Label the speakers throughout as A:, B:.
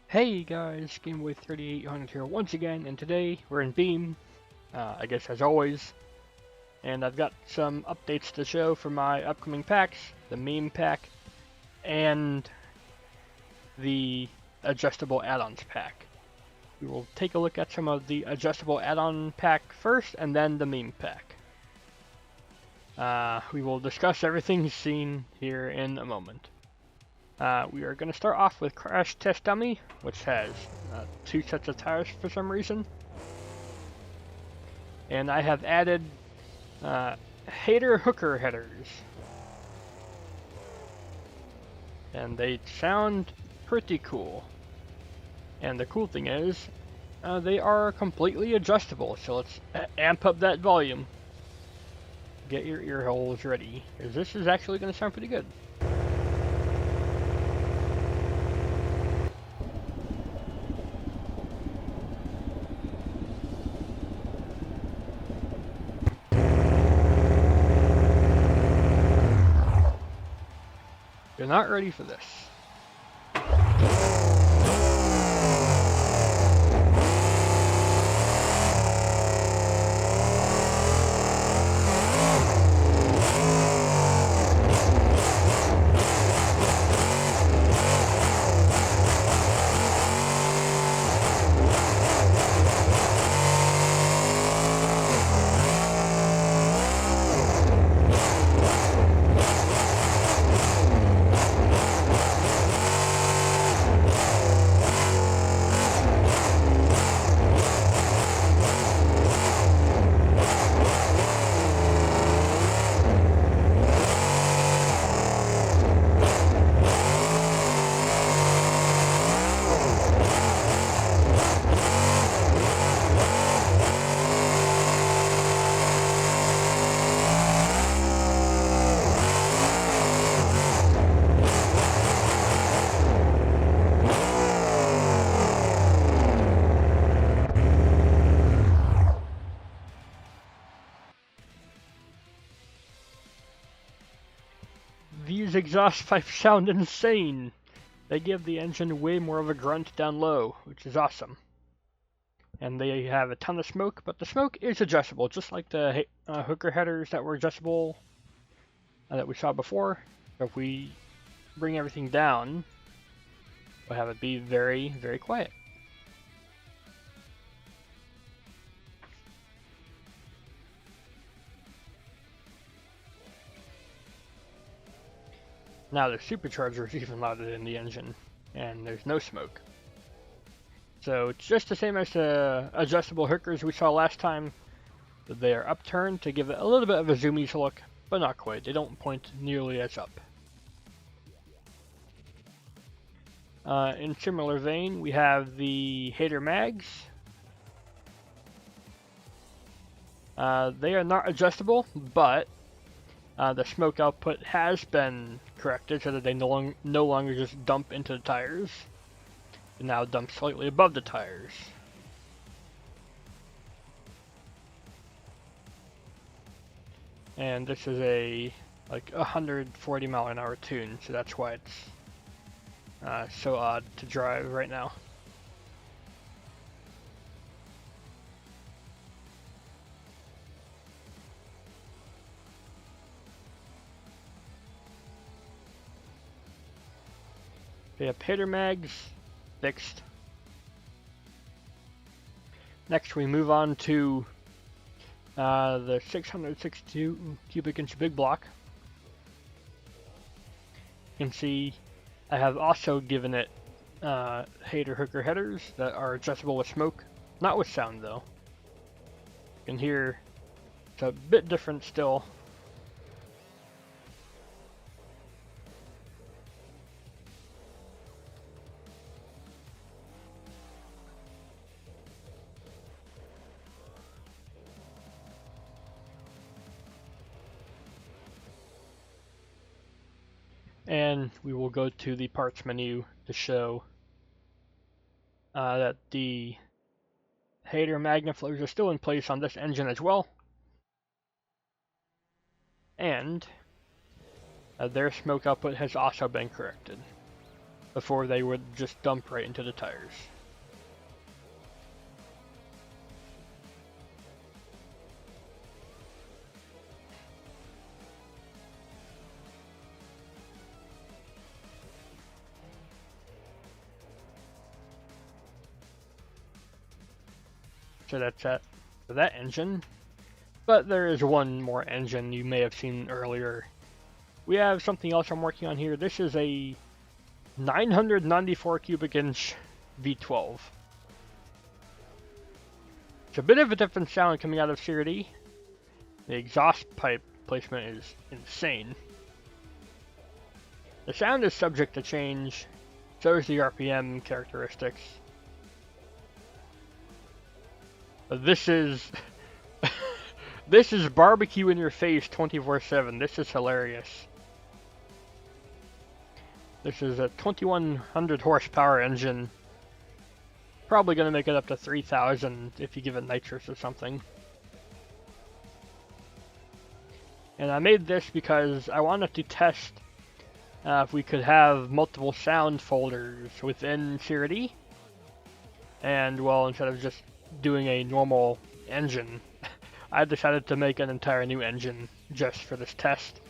A: Hey guys, gameboy3800 here once again, and today we're in Beam, I guess as always, and I've got some updates to show for my upcoming packs, the meme pack, and the adjustable add-ons pack. We will take a look at some of the adjustable add-on pack first, and then the meme pack. We will discuss everything seen here in a moment. We are going to start off with Crash Test Dummy, which has 2 sets of tires for some reason. And I have added Hater Hooker headers. And they sound pretty cool. And the cool thing is, they are completely adjustable, so let's amp up that volume. Get your ear holes ready, because this is actually going to sound pretty good. You're not ready for this. These exhaust pipes sound insane. They give the engine way more of a grunt down low, which is awesome. And they have a ton of smoke, but the smoke is adjustable, just like the hooker headers that were adjustable that we saw before. So if we bring everything down, we'll have it be very, very quiet. Now the supercharger is even louder than the engine, and there's no smoke. So it's just the same as the adjustable hookers we saw last time. They are upturned to give it a little bit of a zoomies look, but not quite. They don't point nearly as up. In similar vein, we have the Hater Mags. They are not adjustable, but the smoke output has been corrected so that they no longer just dump into the tires. They now dump slightly above the tires. And this is a like 140 mile an hour tune, so that's why it's so odd to drive right now. We have Hater Mags fixed. Next we move on to the 662 cubic inch big block. You can see I have also given it Hater Hooker headers that are adjustable with smoke, not with sound though. You can hear it's a bit different still. And we will go to the parts menu to show that the Hater magnaflows are still in place on this engine as well. And their smoke output has also been corrected. before they would just dump right into the tires. So that's that for that engine. But there is one more engine you may have seen earlier. We have something else I'm working on here. This is a 994 cubic inch V12. It's a bit of a different sound coming out of CRD. The exhaust pipe placement is insane. The sound is subject to change, so is the RPM characteristics. But this is this is barbecue in your face 24/7. This is hilarious. This is a 2100 horsepower engine. Probably going to make it up to 3000 if you give it nitrous or something. And I made this because I wanted to test if we could have multiple sound folders within CRD. And well, instead of just doing a normal engine, I decided to make an entire new engine just for this test.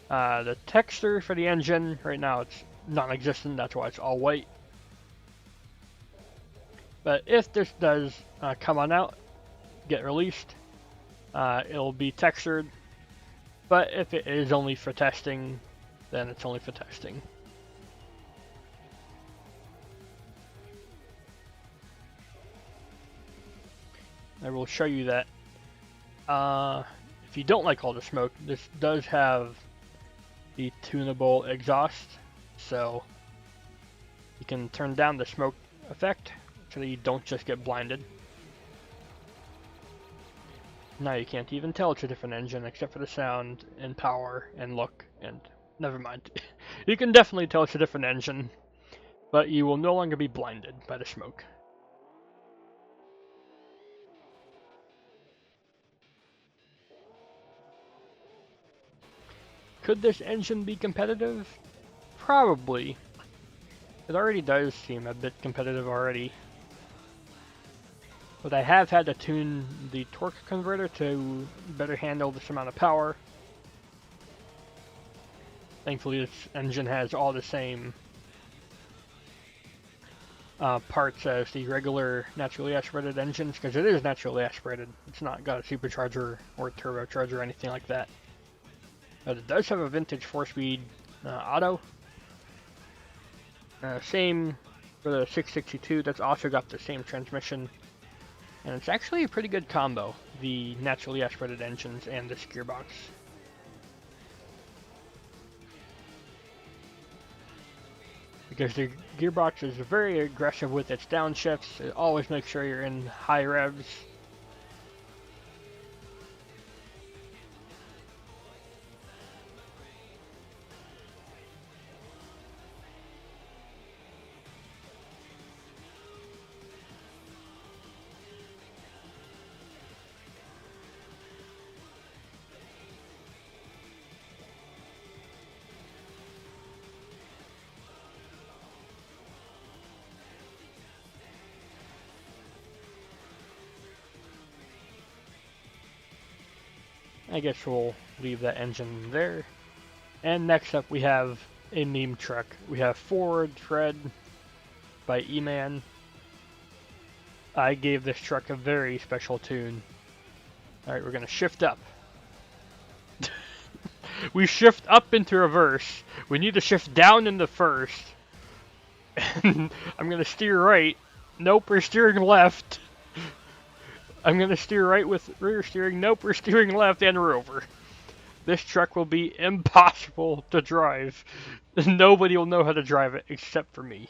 A: The texture for the engine, right now it's non-existent, that's why it's all white. But if this does come on out, get released, it'll be textured. But if it is only for testing, then it's only for testing. I will show you that. If you don't like all the smoke, this does have the tunable exhaust, so you can turn down the smoke effect so that you don't just get blinded. Now you can't even tell it's a different engine except for the sound and power and look, and never mind. You can definitely tell it's a different engine, but you will no longer be blinded by the smoke. Could this engine be competitive? Probably. It already does seem a bit competitive already. But I have had to tune the torque converter to better handle this amount of power. Thankfully this engine has all the same parts as the regular naturally aspirated engines, because it is naturally aspirated. It's not got a supercharger or a turbocharger or anything like that. But it does have a vintage 4-speed auto. Same for the 662, that's also got the same transmission. And it's actually a pretty good combo, the naturally aspirated engines and this gearbox. Because the gearbox is very aggressive with its downshifts. It always makes sure you're in high revs. I guess we'll leave that engine there. And next up we have a meme truck. We have Forward Tread by E-Man. I gave this truck a very special tune. Alright, we're gonna shift up. We shift up into reverse. We need to shift down into first. And I'm gonna steer right. Nope, we're steering left. I'm gonna steer right with rear steering. Nope, we're steering left, and we're over. This truck will be impossible to drive. Nobody will know how to drive it except for me.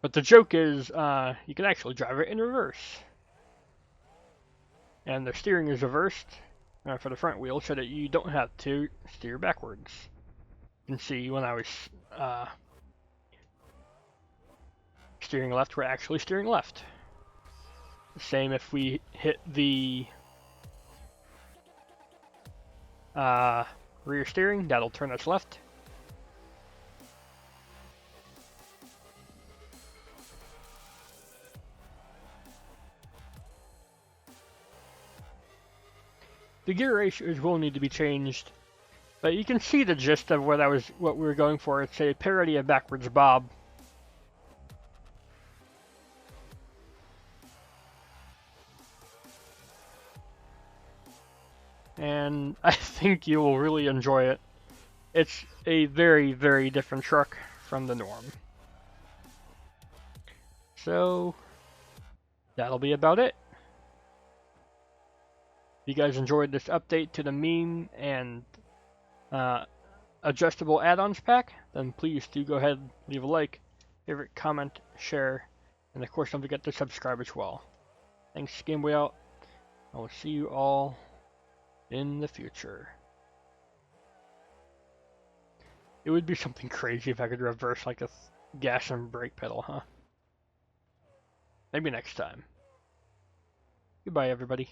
A: But the joke is, you can actually drive it in reverse. And the steering is reversed for the front wheel so that you don't have to steer backwards. You can see when I was steering left, we're actually steering left. Same if we hit the rear steering, that'll turn us left. The gear ratios will need to be changed, but you can see the gist of what we were going for. It's a parody of backwards Bob. And I think you will really enjoy it. It's a very, very different truck from the norm. So, that'll be about it. If you guys enjoyed this update to the meme and adjustable add-ons pack, then please do go ahead, leave a like, favorite, comment, share, and of course don't forget to subscribe as well. Thanks, Gameboy out. I will see you all in the future. It would be something crazy if I could reverse like a gas and brake pedal, huh? Maybe next time. Goodbye, everybody.